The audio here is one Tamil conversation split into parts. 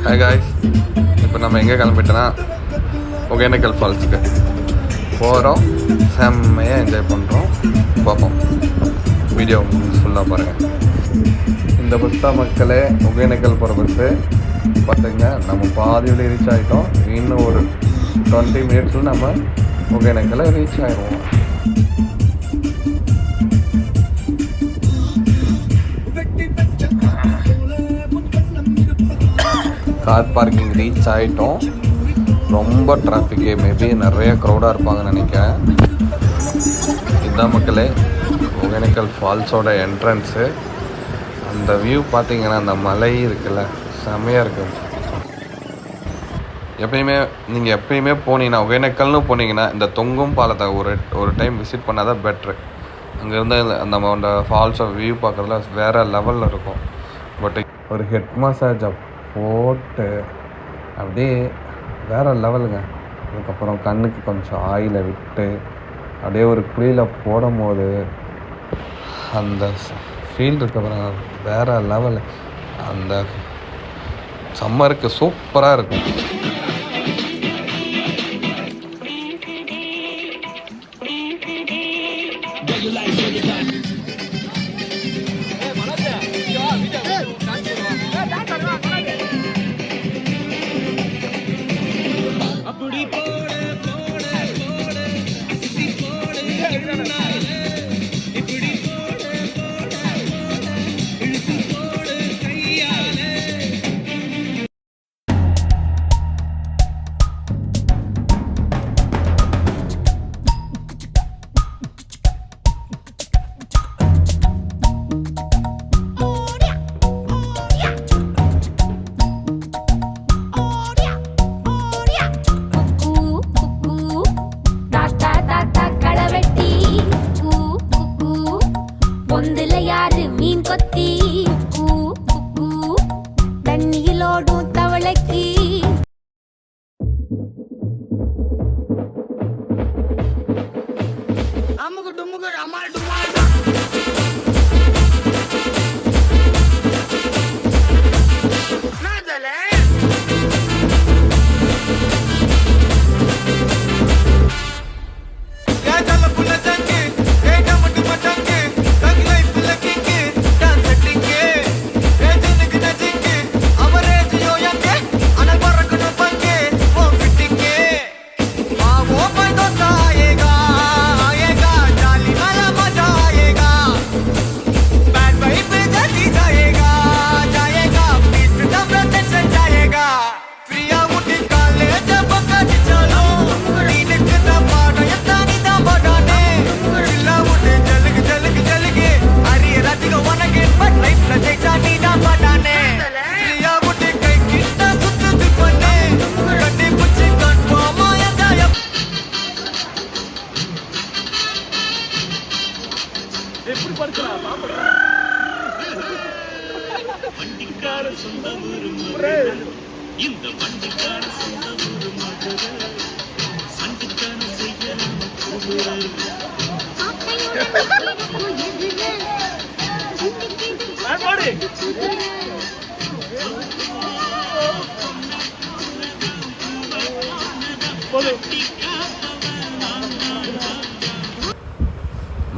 ஹாய் காய்ஸ், இப்போ நம்ம எங்கே கிளம்பிட்டோன்னா ஒகேனக்கல் ஃபால்ஸுக்கு போகிறோம். செம்மையாக என்ஜாய் பண்ணுறோம். பார்ப்போம், வீடியோ ஃபுல்லாக பாருங்கள். இந்த பஸ் தான் மக்களே, ஒகேனக்கல் போகிற பஸ்ஸு. பார்த்துங்க, நம்ம பாதியில் ரீச் ஆகிட்டோம். இன்னும் ஒரு 20 மினிட்ஸில் நம்ம ஒகேனக்கலை ரீச் ஆகிடுவோம். கார் பார்க்கிங் ரீச் ஆகிட்டோம். ரொம்ப டிராஃபிக்கு, மேபி நிறைய க்ரௌடாக இருப்பாங்கன்னு நினைக்கிறேன். இதுதான் மக்களே ஒகேனக்கல் ஃபால்ஸோட என்ட்ரன்ஸு. அந்த வியூ பார்த்தீங்கன்னா, அந்த மலை இருக்குல்ல, செம்மையாக இருக்குது. நீங்கள் எப்பயுமே போனீங்கன்னா, ஒகேனக்கல்னு போனீங்கன்னா இந்த தொங்கும் பாலத்தை ஒரு டைம் விசிட் பண்ணால் தான் பெட்ரு. அங்கேருந்து அந்த ஃபால்ஸை வியூ பார்க்குறதுல வேறு லெவலில் இருக்கும். பட் ஒரு ஹெட் மசாஜ் போட்டு அப்படியே வேறு லெவலுங்க. அதுக்கப்புறம் கண்ணுக்கு கொஞ்சம் ஆயிலை விட்டு அப்படியே ஒரு குளியில் போடும் போது அந்த ஃபீல் இருக்க வேறு லெவலு. அந்த சம்மருக்கு சூப்பராக இருக்கும்.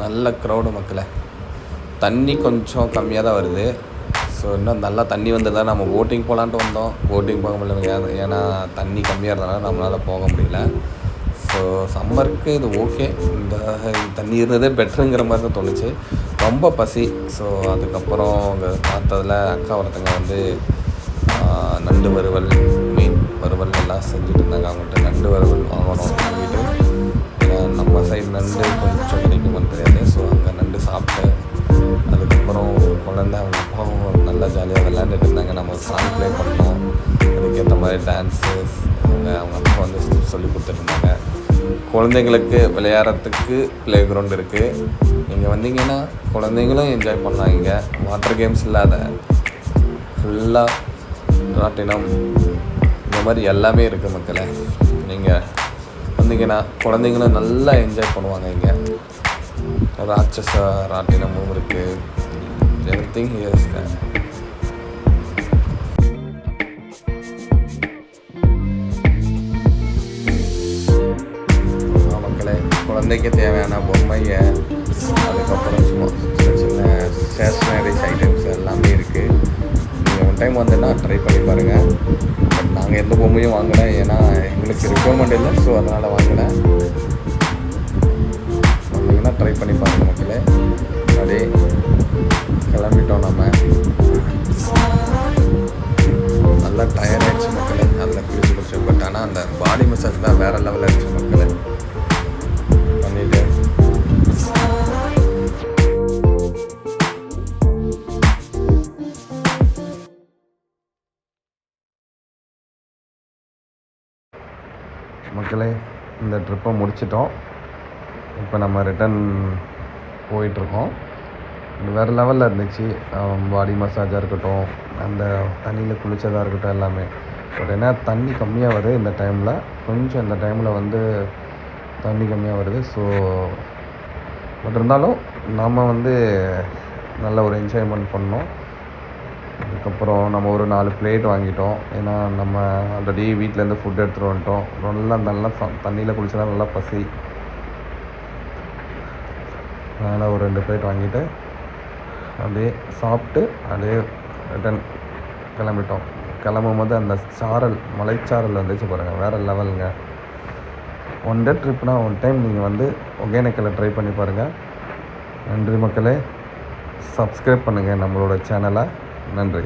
நல்ல க்ரௌடு மக்களே. தண்ணி கொஞ்சம் கம்மியாக தான் வருது. ஸோ இன்னும் நல்லா தண்ணி வந்து தான் நம்ம போட்டிங் போகலான்ட்டு வந்தோம். போட்டிங் போக முடியல, ஏன்னா தண்ணி கம்மியாக இருந்தனால நம்மளால் போக முடியல. ஸோ சம்மருக்கு இது ஓகே, இந்த தண்ணி இருந்ததே பெட்டருங்கிற மாதிரி தான் தோணுச்சு. ரொம்ப பசி. ஸோ அதுக்கப்புறம் அங்கே பார்த்ததில் அக்கா ஒருத்தங்க வந்து நண்டு வறுவல், மீன் வறுவல் எல்லாம் செஞ்சுட்டு இருந்தாங்க. அவங்கள்ட்ட நண்டு வறுவல் வாங்கணும் சொல்லிட்டு, நம்ம சைடு நண்டு கொஞ்சம் கிடைக்குமான்னு தெரியாது. ஸோ அங்கே நண்டு சாப்பிட்டு அதுக்கப்புறம் குழந்தை அவங்க அப்பாவும் நல்லா ஜாலியாக விளையாண்டுட்டு இருந்தாங்க. நம்ம சாங் ப்ளே பண்ணோம். அதுக்கேற்ற மாதிரி டான்ஸு அவங்க அப்பா வந்து சொல்லி கொடுத்துட்ருந்தாங்க. குழந்தைங்களுக்கு விளையாடுறதுக்கு ப்ளே கிரவுண்ட் இருக்குது. நீங்கள் வந்தீங்கன்னா குழந்தைங்களும் என்ஜாய் பண்ணலாம். இங்கே வாட்டர் கேம்ஸ் இல்லாத ஃபுல்லாக ராட்டினம் இந்த மாதிரி எல்லாமே இருக்குது மக்களே. நீங்கள் வந்தீங்கன்னா குழந்தைங்களும் நல்லா என்ஜாய் பண்ணுவாங்க. இங்கே ராட்சச ராட்டினமும் இருக்குது. Everything here is there. குழந்தைக்கு தேவையான பொம்மைங்க, அதுக்கப்புறம் சும்மா சின்ன சின்ன ஸ்டேஷ்னரிஸ் ஐட்டம்ஸ் எல்லாமே இருக்குது. நீங்கள் ஒன் டைம் வந்தேன்னா ட்ரை பண்ணி பாருங்கள். பட் நாங்கள் எந்த பொம்மையும் வாங்கலை, ஏன்னா எங்களுக்கு ரிக்வயர்மெண்ட் இல்லை. ஸோ அதனால் வாங்கலை. வந்தீங்கன்னா ட்ரை பண்ணி பாருங்கள் மக்களே. அப்படியே கிளம்பிட்டோம். நம்ம நல்லா டயர்ட் ஆகிடுச்சு மக்களே. அதில் குளிச்சு பட் ஆனால் அந்த பாடி மசாஜ் தான் வேறு லெவலில் இருந்துச்சு மக்களே. பண்ணிவிட்டு மக்களே இந்த ட்ரிப்பை முடிச்சிட்டோம். இப்போ நம்ம ரிட்டன் போயிட்டுருக்கோம். வேறு லெவலில் இருந்துச்சு. பாடி மசாஜாக இருக்கட்டும், அந்த தண்ணியில் குளித்ததாக இருக்கட்டும், எல்லாமே. பட் என்ன தண்ணி கம்மியாக வருது இந்த டைமில். கொஞ்சம் இந்த டைமில் வந்து தண்ணி கம்மியாக வருது. ஸோ பட் இருந்தாலும் நாம் வந்து நல்ல ஒரு என்ஜாய்மெண்ட் பண்ணோம். அதுக்கப்புறம் நம்ம ஒரு 4 பிளேட் வாங்கிட்டோம். ஏன்னா நம்ம ஆல்ரெடி வீட்டிலேருந்து ஃபுட் எடுத்துகிட்டு வந்துட்டோம். நல்லா தண்ணியில் குளிச்சா நல்லா பசி. அதனால் ஒரு 2 பிளேட் வாங்கிட்டு அப்படியே சாப்பிட்டு அப்படியே ரிட்டன் கிளம்பிட்டோம். கிளம்பும் போது அந்த மலைச்சாரல் வந்துச்சு பாருங்கள், வேறு லெவலுங்க. ஒன் டே ட்ரிப்னால் ஒன் டைம் நீங்கள் வந்து ஒகேனக்கலை ட்ரை பண்ணி பாருங்கள். நன்றி மக்களே. சப்ஸ்கிரைப் பண்ணுங்கள் நம்மளோட சேனலை. நன்றி.